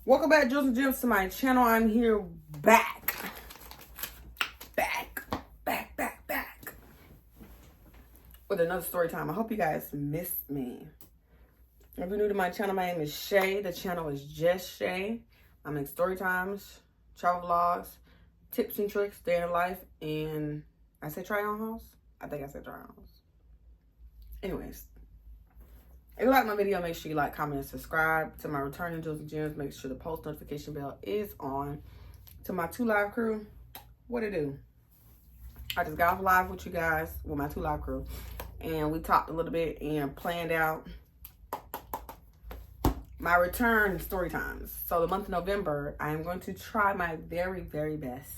Welcome back, Jules and Jems, to my channel. I'm here back with another story time. I hope you guys missed me. If you're new to my channel, my name is Shaye. The channel is just Shaye. I make story times, travel vlogs, tips and tricks, day in life, and I say try on house. I think I said try on house. Anyways, if you like my video, make sure you like, comment, and subscribe. To my returning Jules and Jems, make sure the post notification bell is on. To my 2 Live crew, what it do? I just got off live with you guys, with my 2 Live crew, and we talked a little bit and planned out my return story times. So the month of November, I am going to try my very, very best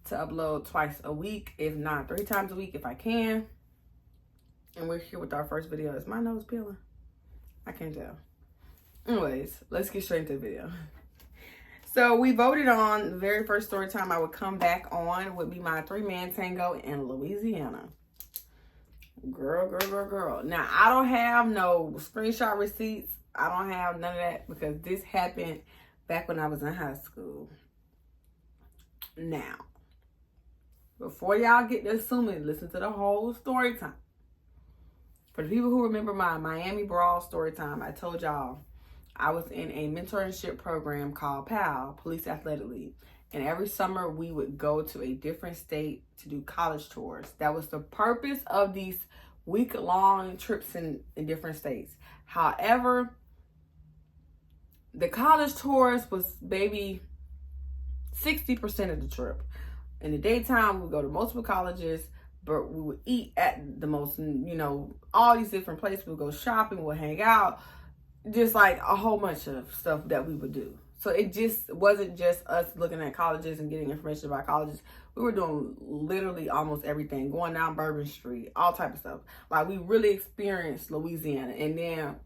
to upload twice a week, if not 3 times a week if I can. And we're here with our first video. Is my nose peeling? I can't tell. Anyways, let's get straight into the video. So we voted on the very first story time I would come back on would be my 3-man tango in Louisiana. Girl. Now, I don't have no screenshot receipts. I don't have none of that because this happened back when I was in high school. Now, before y'all get to assuming, listen to the whole story time. For the people who remember my Miami Brawl story time, I told y'all I was in a mentorship program called PAL, Police Athletic League. And every summer we would go to a different state to do college tours. That was the purpose of these week-long trips in different states. However, the college tours was maybe 60% of the trip. In the daytime, we would go to multiple colleges, but we would eat at the most, all these different places. We would go shopping, we'll hang out, just like a whole bunch of stuff that we would do. So it just wasn't just us looking at colleges and getting information about colleges. We were doing literally almost everything, going down Bourbon Street, all type of stuff. Like, we really experienced Louisiana. And then,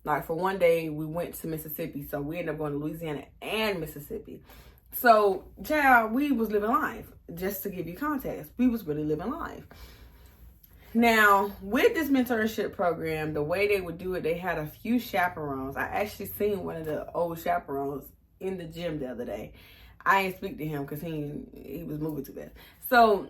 like, for one day, we went to Mississippi. So we ended up going to Louisiana and Mississippi. So, child, we was living life. Just to give you context, we was really living life. Now, with this mentorship program, the way they would do it, they had a few chaperones. I actually seen one of the old chaperones in the gym the other day. I didn't speak to him because he was moving too fast. So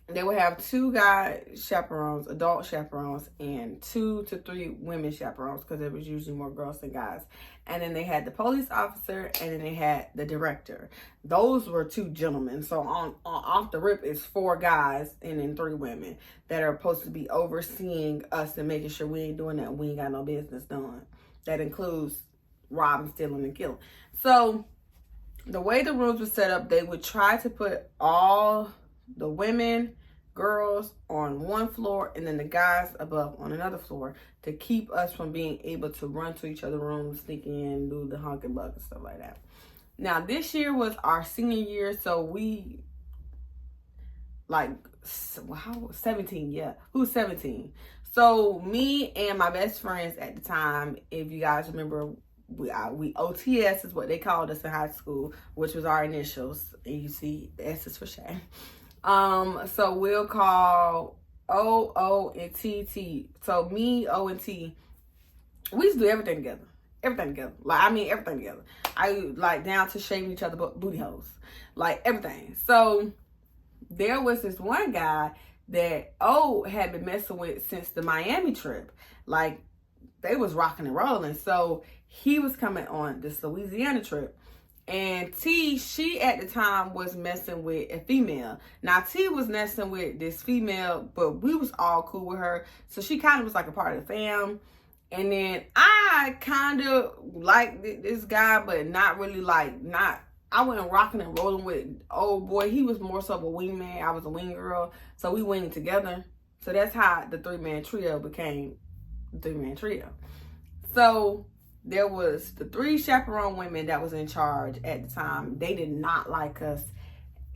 they would have 2 guy chaperones, adult chaperones, and 2 to 3 women chaperones because there was usually more girls than guys. And then they had the police officer, and then they had the director. Those were 2 gentlemen. So on off the rip is 4 guys and then 3 women that are supposed to be overseeing us and making sure we ain't doing that. We ain't got no business doing. That includes robbing, stealing, and killing. So the way the rooms were set up, they would try to put all the women, girls on one floor and then the guys above on another floor to keep us from being able to run to each other's rooms, sneak in, do the honk and buck and stuff like that. Now, this year was our senior year, so we, 17, yeah. Who was 17? So me and my best friends at the time, if you guys remember, we OTS is what they called us in high school, which was our initials. And you see, the S is for Shaye. So we'll call O, and T. So me, O, and T, we used to do everything together. Everything together. Everything together. I down to shaving each other booty holes. Like, everything. So there was this one guy that O had been messing with since the Miami trip. Like, they was rocking and rolling. So he was coming on this Louisiana trip. And T, she at the time was messing with a female. Now, T was messing with this female, but we was all cool with her. So she kind of was like a part of the fam. And then I kind of liked this guy, but not really I wasn't rocking and rolling with old boy. He was more so of a wingman. I was a wing girl. So we winged together. So that's how the 3-man trio became the 3-man trio. So there was the 3 chaperone women that was in charge at the time. They did not like us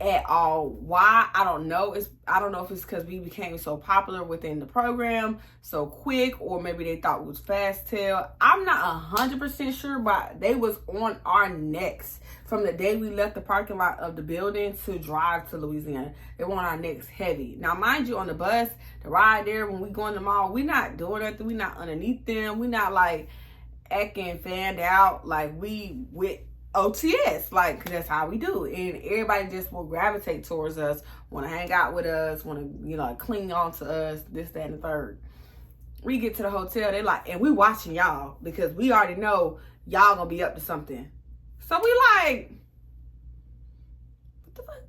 at all. Why? I don't know. I don't know if it's because we became so popular within the program so quick, or maybe they thought it was fast tail. I'm not 100% sure, but they was on our necks from the day we left the parking lot of the building to drive to Louisiana. They were on our necks heavy. Now, mind you, on the bus, the ride there, when we go in the mall, we not doing nothing. We not underneath them. We not like, acting fanned out like we with OTS, like, 'cause that's how we do. And everybody just will gravitate towards us, want to hang out with us, want to, you know, like, cling on to us, this, that, and the third. We get to the hotel, they like, and we watching y'all because we already know y'all gonna be up to something. So we like, what the fuck?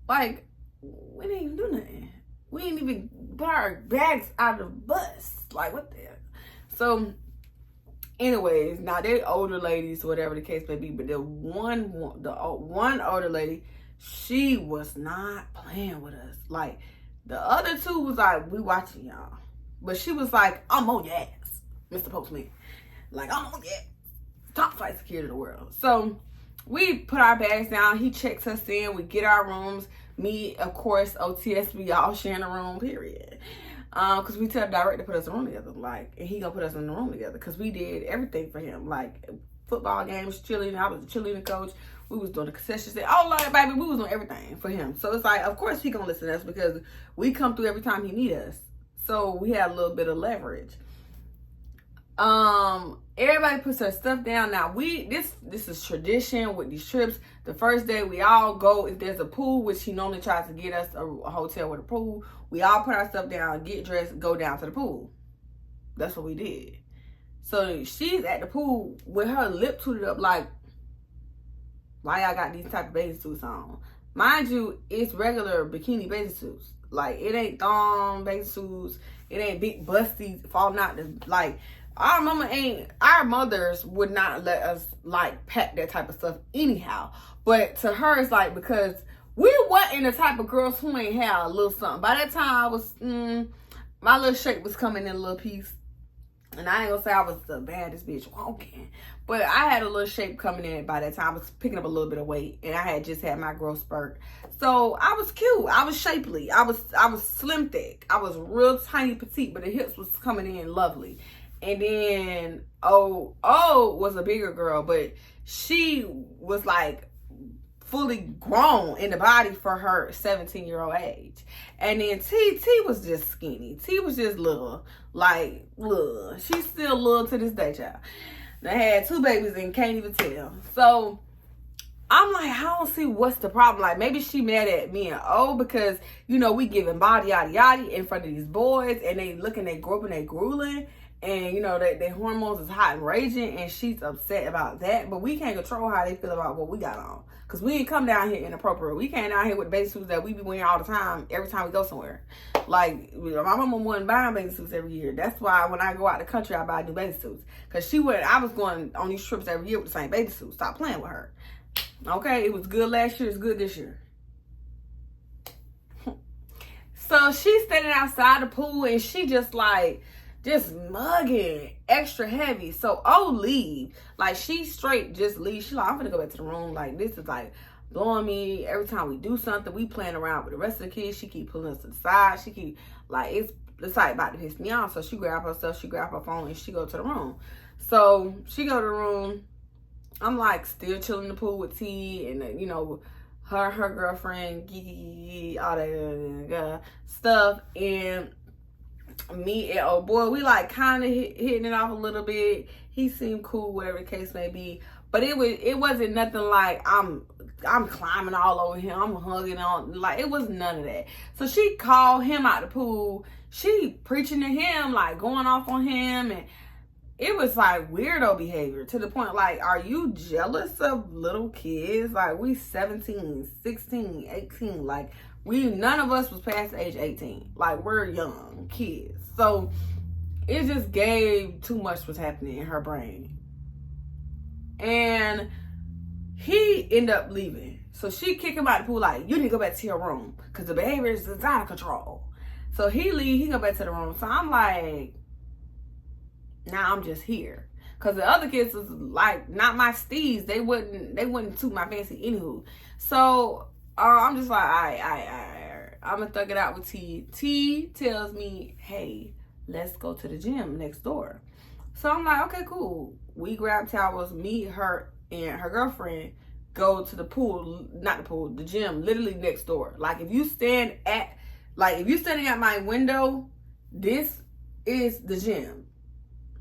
Like, we didn't even do nothing. We didn't even put our bags out of the bus. Like, what the hell? So, anyways, now they older ladies, whatever the case may be, but the one older lady, she was not playing with us. Like, the other two was like, we watching y'all. But she was like, I'm on your ass, Mr. Postman. Like, I'm on your ass. Top flight security of the world. So, we put our bags down. He checks us in. We get our rooms. Me, of course, OTS, we all sharing a room, period. Because we tell the director to put us in a room together. Like, and he gonna put us in the room together. Because we did everything for him. Like, football games, cheerleading. I was a cheerleading coach. We was doing the concession stand. Oh, like, baby, we was doing everything for him. So, it's like, of course he gonna listen to us because we come through every time he need us. So, we had a little bit of leverage. Everybody puts their stuff down. Now this is tradition with these trips. The first day we all go, if there's a pool, which he normally tries to get us a hotel with a pool, we all put our stuff down, get dressed, go down to the pool. That's what we did. So she's at the pool with her lip tooted up like, why y'all got these type of bathing suits on? Mind you, it's regular bikini bathing suits. Like, it ain't thong bathing suits. It ain't big busties falling out. Like, our mothers would not let us, like, pack that type of stuff anyhow. But to her, it's like, because we wasn't the type of girls who ain't had a little something. By that time, I was, my little shape was coming in a little piece. And I ain't gonna say I was the baddest bitch walking. But I had a little shape coming in by that time. I was picking up a little bit of weight. And I had just had my growth spurt. So I was cute. I was shapely. I was slim thick. I was real tiny petite. But the hips was coming in lovely. And then was a bigger girl, but she was like fully grown in the body for her 17-year-old age. And then T was just skinny. T was just little, like little. She's still little to this day, child. They had 2 babies and can't even tell. So I'm like, I don't see what's the problem. Like, maybe she mad at me and because, you know, we giving body yada yada in front of these boys and they looking, they groping, they grueling. And, you know, their hormones is hot and raging, and she's upset about that. But we can't control how they feel about what we got on. Because we ain't come down here inappropriate. We came down here with bathing suits that we be wearing all the time, every time we go somewhere. Like, my mama wasn't buying bathing suits every year. That's why when I go out the country, I buy new bathing suits. Because I was going on these trips every year with the same bathing suit. Stop playing with her. Okay, it was good last year, it's good this year. So she's standing outside the pool, and she just mugging extra heavy. So leave. Like, she straight just leave. She like, I'm gonna go back to the room. Like, this is like blowing me. Every time we do something, we playing around with the rest of the kids. She keep pulling us to the side. She keep like, it's like about to piss me off. So she grab her stuff, she grab her phone, and she go to the room. So she go to the room. I'm like still chilling in the pool with T and you know, her girlfriend, all that stuff, and me and old boy, we like kind of hitting it off a little bit. He seemed cool, whatever the case may be, but it wasn't nothing like I'm climbing all over him, I'm hugging on, like, it was none of that. So she called him out the pool. She preaching to him, like going off on him, and it was like weirdo behavior to the point like, are you jealous of little kids? Like, we 17, 16, 18, like none of us was past the age 18. Like, we're young kids. So it just gave too much was happening in her brain. And he ended up leaving. So she kicked him out of the pool like, you need to go back to your room because the behavior is out of control. So he leave, he go back to the room. So I'm like, now I'm just here. Cause the other kids was like not my steez. They wouldn't toot my fancy anywho. So I'm just like, I'm gonna thug it out with T. T tells me, hey, let's go to the gym next door. So I'm like, okay, cool. We grab towels, me, her, and her girlfriend go to the pool, not the pool, the gym, literally next door. Like, if you're standing at my window, this is the gym.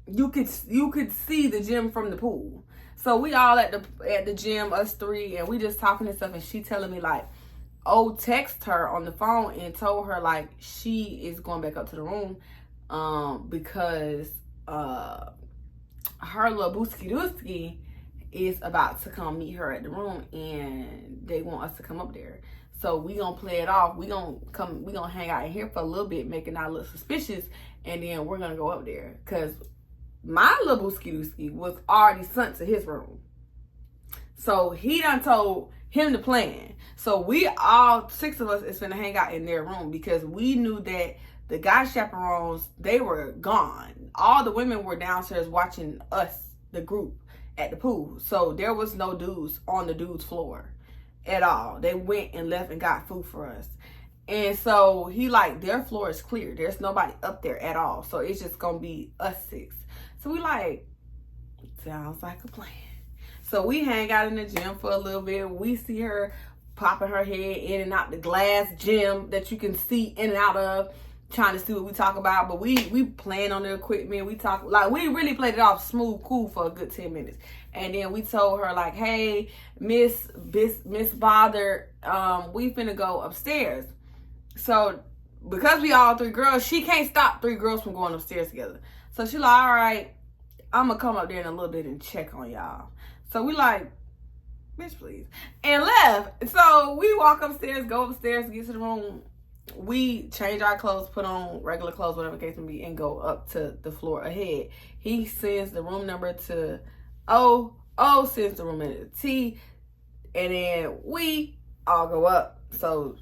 you could see the gym from the pool. So we all at the gym, us three, and we just talking and stuff, and she telling me like, oh, text her on the phone and told her like she is going back up to the room because her little booski is about to come meet her at the room, and they want us to come up there. So we gonna play it off. We gonna hang out in here for a little bit, making our look suspicious, and then we're gonna go up there. Cause my little booski was already sent to his room. So he done told him the plan. So we all 6 of us is gonna hang out in their room because we knew that the guy chaperones, they were gone. All the women were downstairs watching us, the group, at the pool. So there was no dudes on the dude's floor at all. They went and left and got food for us. And so he like, their floor is clear. There's nobody up there at all. So it's just gonna be us 6. So we like, sounds like a plan. So we hang out in the gym for a little bit. We see her popping her head in and out the glass gym that you can see in and out of, trying to see what we talk about. But we playing on the equipment. We talk, like, we really played it off smooth, cool for a good 10 minutes. And then we told her like, hey, Miss Bother, we finna go upstairs. So because we all 3 girls, she can't stop 3 girls from going upstairs together. So she like, all right, I'm gonna come up there in a little bit and check on y'all. So we like, bitch, please. And left. So we walk upstairs, go upstairs, get to the room. We change our clothes, put on regular clothes, whatever the case may be, and go up to the floor ahead. He sends the room number to O. O sends the room number to T. And then we all go up. So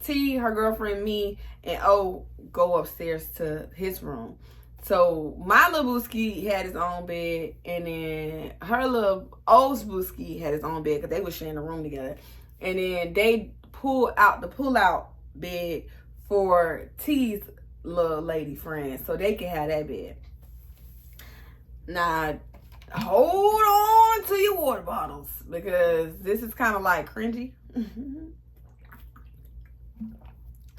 T, her girlfriend, me, and O go upstairs to his room. So my little booski had his own bed, and then her little O's booski had his own bed because they were sharing a room together. And then they pulled out the pull-out bed for T's little lady friend, so they can have that bed. Now, hold on to your water bottles because this is kind of like cringy.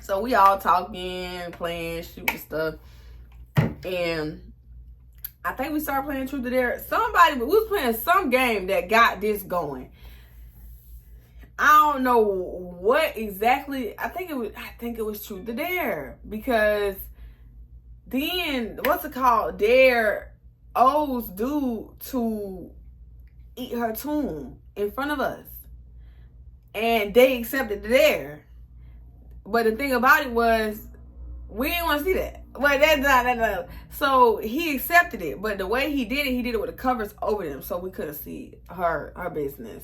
So we all talking, playing, shooting stuff. And I think we started playing Truth or Dare. We was playing some game that got this going. I don't know what exactly. I think it was Truth or Dare, because then what's it called? Dare O's dude to eat her tomb in front of us, and they accepted the dare. But the thing about it was, we didn't want to see that. But that's not. So he accepted it, but the way he did it with the covers over them, so we couldn't see her business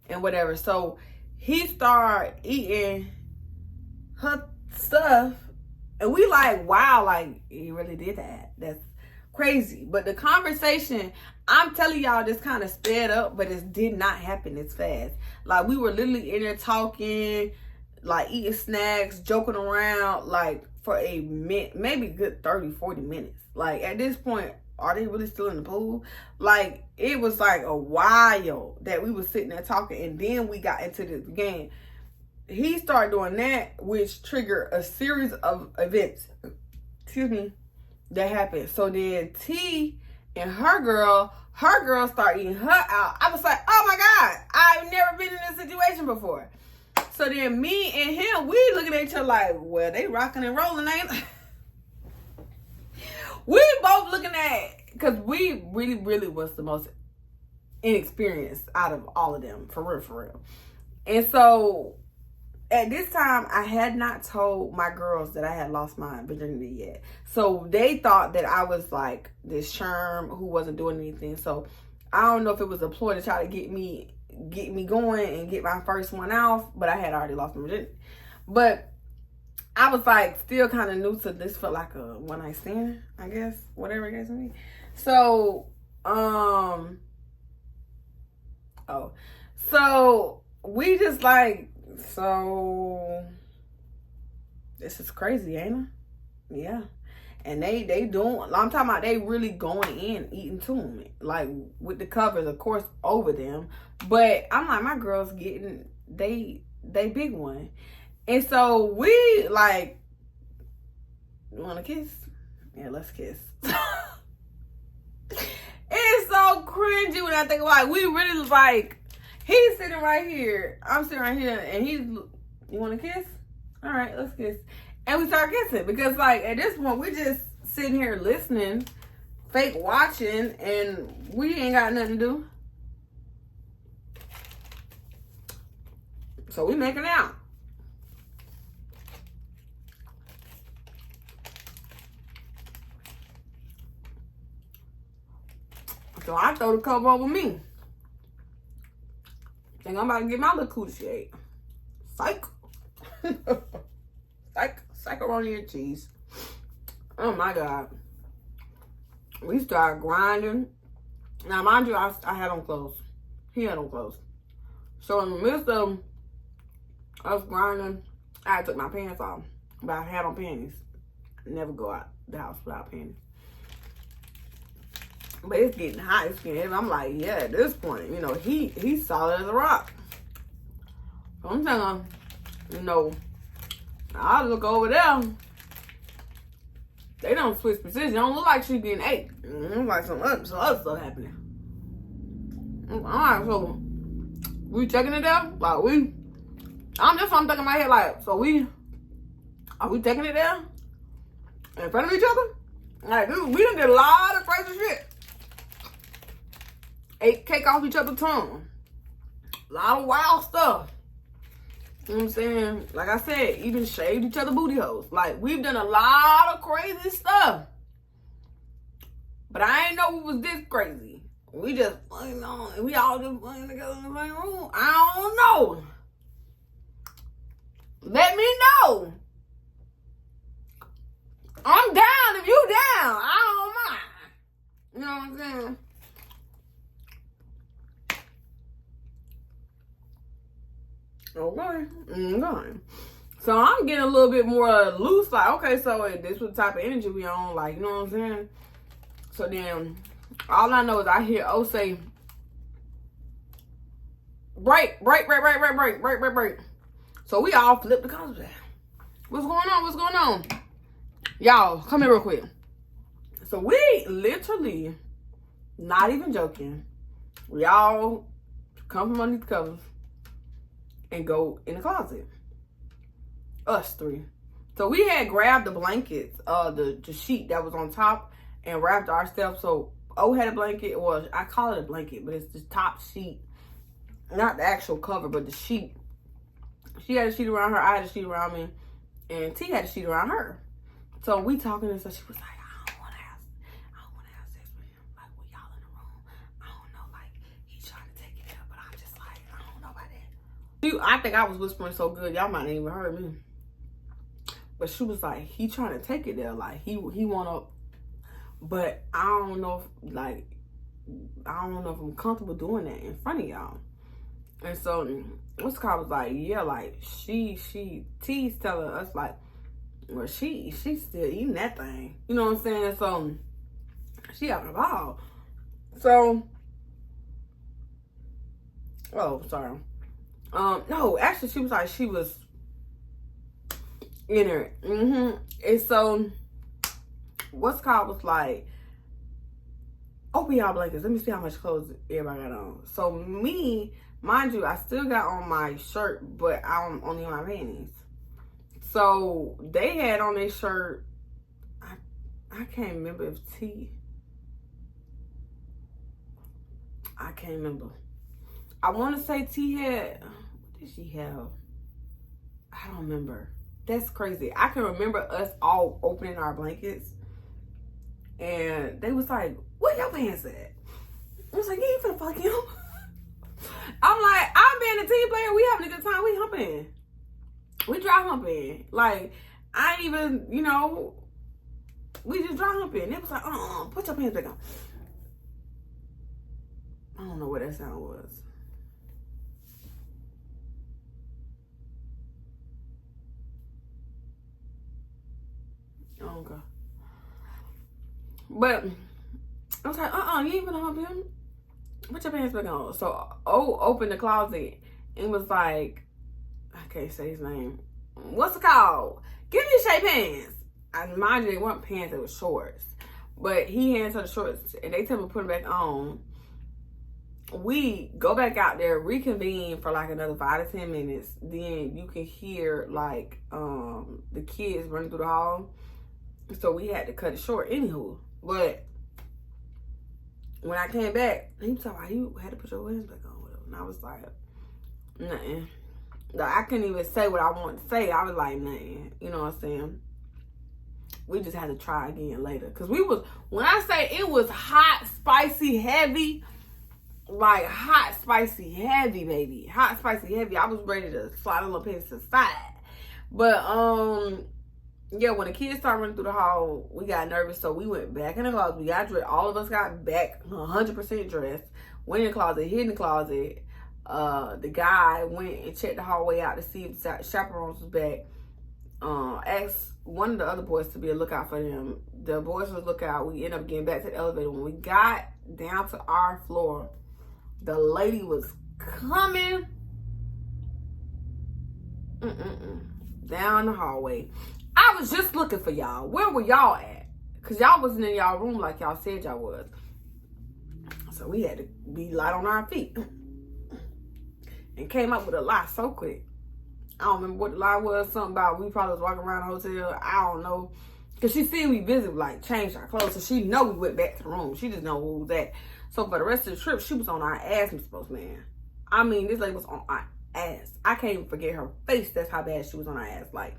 and whatever. So he started eating her stuff, and we like, wow, like, he really did that. That's crazy. But the conversation, I'm telling y'all, this kind of sped up, but it did not happen this fast. Like, we were literally in there talking, like eating snacks, joking around, like for a minute, maybe a good 30-40 minutes. Like, at this point, are they really still in the pool? Like, it was like a while that we was sitting there talking, and then we got into this game. He started doing that, which triggered a series of events, that happened. So then T and her girl started eating her out. I was like, oh my God, I've never been in this situation before. So then me and him, we looking at each other like, well, they rocking and rolling, ain't they? We both looking at, because we really was the most inexperienced out of all of them, for real. And so at this time, I had not told my girls that I had lost my virginity yet. So they thought that I was like this Sherm who wasn't doing anything. So I don't know if it was a ploy to try to get me going and get my first one off, but I had already lost my virginity. But I was like still kind of new to this, felt like a one night stand, I guess, whatever it is to me. So so we just like, so this is crazy, ain't it? Yeah. And they doing, I'm talking about, they really going in, eating to them, like with the covers, of course, over them. But I'm like, my girl's getting, they big one. And so we like, you want to kiss? Yeah, let's kiss. cringy when I think about it. We really like, he's sitting right here. I'm sitting right here, and he's, you want to kiss? All right, let's kiss. And we start kissing because, like, at this point, we just sitting here listening, fake watching, and we ain't got nothing to do. So we making out. So I throw the cover over me. Think I'm about to get my little coochie ate. Psych. Macaroni and cheese. Oh my God. We started grinding. Now, mind you, I had on clothes. He had on clothes. So in the midst of us grinding, I took my pants off. But I had on panties. Never go out the house without panties. But it's getting hot. It's getting heavy. I'm like, yeah, at this point, you know, he's solid as a rock. So I'm telling him, you know, I look over there. They don't switch positions. It don't look like she's getting ate. It's like some other stuff happening. Alright, so we checking it out? Like I'm thinking in my head, like, so are we taking it down? In front of each other? Like, we done did a lot of crazy shit. Ate cake off each other's tongue. A lot of wild stuff. You know what I'm saying? Like I said, even shaved each other booty holes. Like, we've done a lot of crazy stuff. But I ain't know it was this crazy. We just, you know, we all just playing together in the same room. I don't know. Let me know. I'm down if you down. I don't mind. You know what I'm saying? Okay. So I'm getting a little bit more loose. Like, okay, so this is the type of energy we on. Like, you know what I'm saying? So then, all I know is I hear O say, break. So we all flip the colors back. What's going on? Y'all, come here real quick. So we literally, not even joking, we all come from underneath the covers and go in the closet. Us three. So we had grabbed the blankets, the sheet that was on top, and wrapped ourselves. So O had a blanket, or I call it a blanket, but it's the top sheet. Not the actual cover, but the sheet. She had a sheet around her, I had a sheet around me, and T had a sheet around her. So we talking, and so she was like, I don't want to have sex with him. Like, when y'all in the room, I don't know, like, he's trying to take it there, but I'm just like, I don't know about that. I think I was whispering so good, y'all might not even heard me. But she was like, he trying to take it there, like, he want to, but I don't know if, like, I don't know if I'm comfortable doing that in front of y'all. And so, what's called was like, yeah, like, T's telling us, like, well, she's still eating that thing. You know what I'm saying? So, she having a ball. So, oh, sorry. No, actually, she was like, she was in her. And so, what's called was like, open y'all blankets. Let me see how much clothes everybody got on. So, me, mind you, I still got on my shirt, but I'm only on my panties. So they had on their shirt, I can't remember if I can't remember. I want to say T had, what did she have? I don't remember. That's crazy. I can remember us all opening our blankets, and they was like, where your pants at? I was like, you ain't finna fuck him. I'm like, I'm being a team player. We having a good time. We humping. We dry humping. Like, I ain't even, you know, we just dry humping. It was like, put your pants back on. I don't know what that sound was. Oh, God. But I was like, you ain't gonna hump him. Put your pants back on. So O opened the closet and was like, I can't say his name. What's it called? Give me Shaye pants. I mind you, they weren't pants, they were shorts. But he hands her the shorts and they tell me to put them back on. we go back out there, reconvene for like another 5 to 10 minutes. Then you can hear like the kids running through the hall. So we had to cut it short anywho. But when I came back, he was like, you had to put your hands back on. And I was like, nothing. Like, I couldn't even say what I wanted to say. I was like, nothing. You know what I'm saying? We just had to try again later. Because when I say it was hot, spicy, heavy, like hot, spicy, heavy, baby. Hot, spicy, heavy. I was ready to slide a little pants to the side. But, yeah, when the kids started running through the hall, we got nervous. So we went back in the closet. We got dressed. All of us got back 100% dressed. Went in the closet, hid in the closet. The guy went and checked the hallway out to see if the chaperones was back. Asked one of the other boys to be a lookout for them. The boys was lookout. We ended up getting back to the elevator. When we got down to our floor, the lady was coming down the hallway. I was just looking for y'all. Where were y'all at? Because y'all wasn't in y'all room like y'all said y'all was. So we had to be light on our feet. And came up with a lie so quick. I don't remember what the lie was. Something about we probably was walking around the hotel. I don't know. Because she seen we busy, like, changed our clothes. So she know we went back to the room. She just know who was at. So for the rest of the trip, she was on our ass, Mr. Postman. I mean, this lady was on our ass. I can't even forget her face. That's how bad she was on our ass. Like,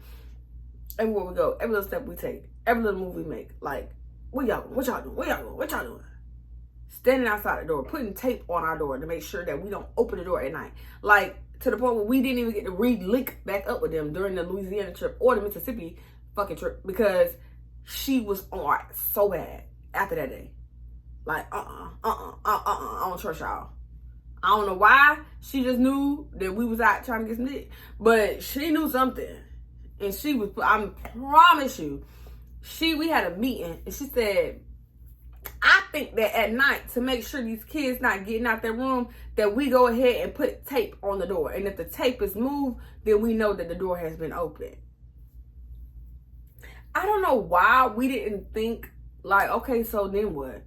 everywhere we go, every little step we take, every little move we make, like, what y'all doing? What y'all doing? What y'all doing? What y'all doing? Standing outside the door, putting tape on our door to make sure that we don't open the door at night. Like, to the point where we didn't even get to re-link back up with them during the Louisiana trip or the Mississippi fucking trip because she was on our ass so bad after that day. Like, I don't trust y'all. I don't know why. She just knew that we was out trying to get some dick. But she knew something. And she was, I promise you, we had a meeting and she said, I think that at night, to make sure these kids not getting out their room, that we go ahead and put tape on the door. And if the tape is moved, then we know that the door has been opened. I don't know why we didn't think, like, okay, so then what?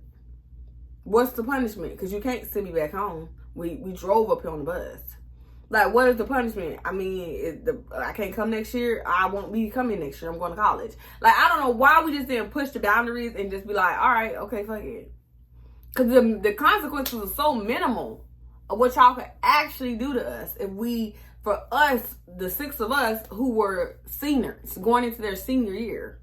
What's the punishment? Because you can't send me back home. We drove up here on the bus. Like, what is the punishment? I mean, I can't come next year. I won't be coming next year. I'm going to college. Like, I don't know why we just didn't push the boundaries and just be like, all right, okay, fuck it. Because the consequences are so minimal of what y'all could actually do to us if we, for us, the 6 of us who were seniors, going into their senior year.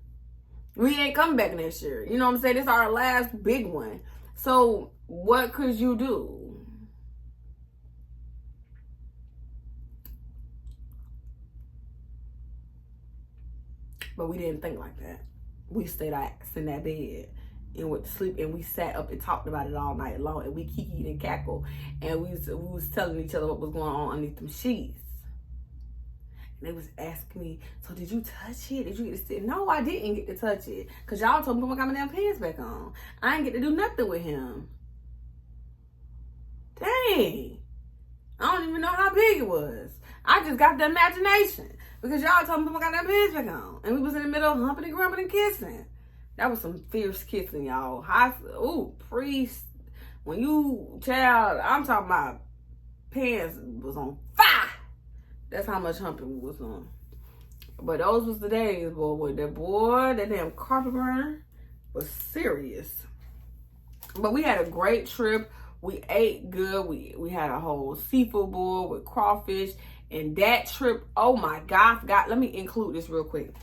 We ain't coming back next year. You know what I'm saying? This is our last big one. So, what could you do? But we didn't think like that. We stayed in that bed and went to sleep, and we sat up and talked about it all night long, and we kikied and cackled, and we was telling each other what was going on underneath them sheets. And they was asking me, so did you touch it? Did you get to sit? No, I didn't get to touch it. Because y'all told me to put my damn pants back on. I didn't get to do nothing with him. Dang. I don't even know how big it was. I just got the imagination. Because y'all told me to put my goddamn pants back on. And we was in the middle of humping and grumping and kissing. That was some fierce kissing, y'all. Priest. When you, child, I'm talking about pants was on fire. That's how much humping we was on. But those was the days, boy. That damn carpet burner was serious. But we had a great trip. We ate good. We had a whole seafood bowl with crawfish. And that trip, oh my God, let me include this real quick.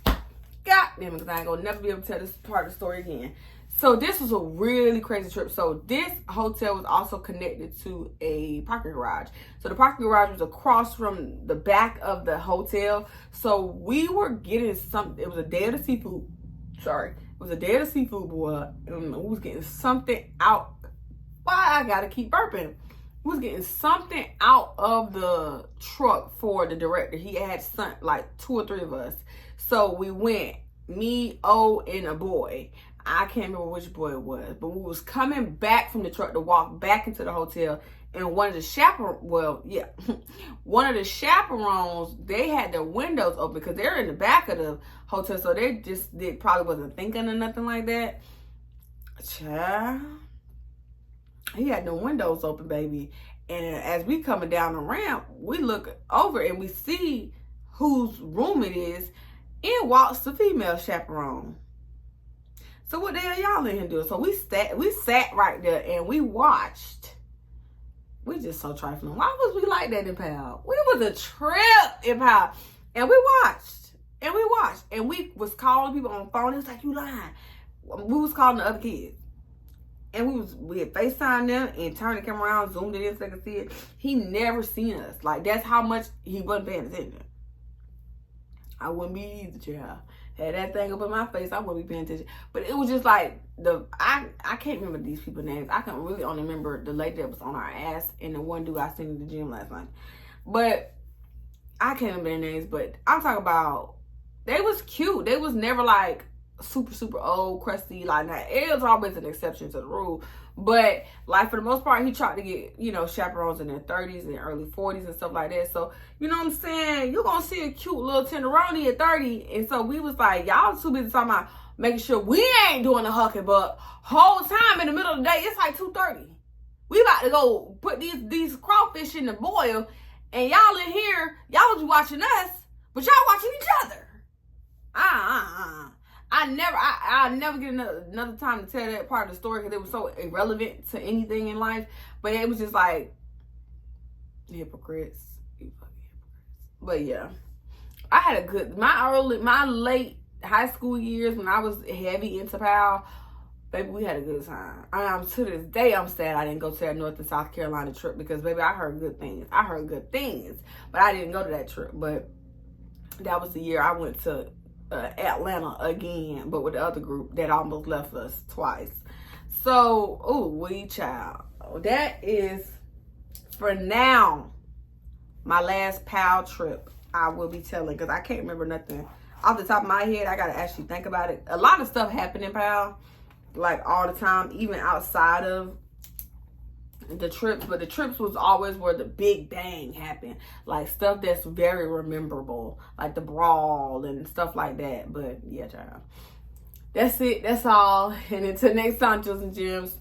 God damn it, because I ain't gonna never be able to tell this part of the story again. So this was a really crazy trip. So this hotel was also connected to a parking garage. So the parking garage was across from the back of the hotel. So we were getting something. It was a day of the seafood. It was a day of the seafood, boy. And we was getting something out. Why I gotta keep burping. We was getting something out of the truck for the director. He had like 2 or 3 of us. So we went, me, and a boy. I can't remember which boy it was. But we was coming back from the truck to walk back into the hotel. And one of the chaperones, they had their windows open because they're in the back of the hotel. So they probably wasn't thinking of nothing like that. Child. he had the windows open, baby. And as we coming down the ramp, we look over and we see whose room it is. In walks the female chaperone. So what the hell y'all in here doing? So we sat right there and we watched. We just so trifling. Why was we like that in Powell? We was a trip in Powell. And we watched. And we watched. And we was calling people on the phone. It was like, you lying. We was calling the other kids. And we had FaceTime them and turned the camera around, zoomed it in so they could see it. He never seen us. Like, that's how much he wasn't paying attention. I wouldn't be either, child. Had that thing up in my face, I wouldn't be paying attention. But it was just like, I can't remember these people's names. I can really only remember the lady that was on our ass and the one dude I seen in the gym last night. But I can't remember their names. But I'm talking about, they was cute. They was never like super, super old, crusty like that. It was always an exception to the rule. But like for the most part, he tried to get, you know, chaperones in their 30s and early 40s and stuff like that. So, you know what I'm saying? You're going to see a cute little tenderoni at 30. And so we was like, y'all too busy talking about making sure we ain't doing the hucking, but whole time in the middle of the day, it's like 2:30. We about to go put these crawfish in the boil, and y'all in here, y'all was watching us, but y'all watching each other. I'll never get another time to tell that part of the story because it was so irrelevant to anything in life. But it was just like, hypocrites. You fucking hypocrites. But yeah, I had a good, my late high school years when I was heavy into PAL, baby, we had a good time. To this day, I'm sad I didn't go to that North and South Carolina trip because, baby, I heard good things. But I didn't go to that trip. But that was the year I went to Atlanta again, but with the other group that almost left us twice. So, we child. That is, for now, my last PAL trip I will be telling, because I can't remember nothing off the top of my head. I got to actually think about it. A lot of stuff happened in PAL, like all the time, even outside of the trips, but the trips was always where the big bang happened, like stuff that's very rememberable, like the brawl and stuff like that. But yeah, child, that's it, that's all. And until next time, Jules and Gems,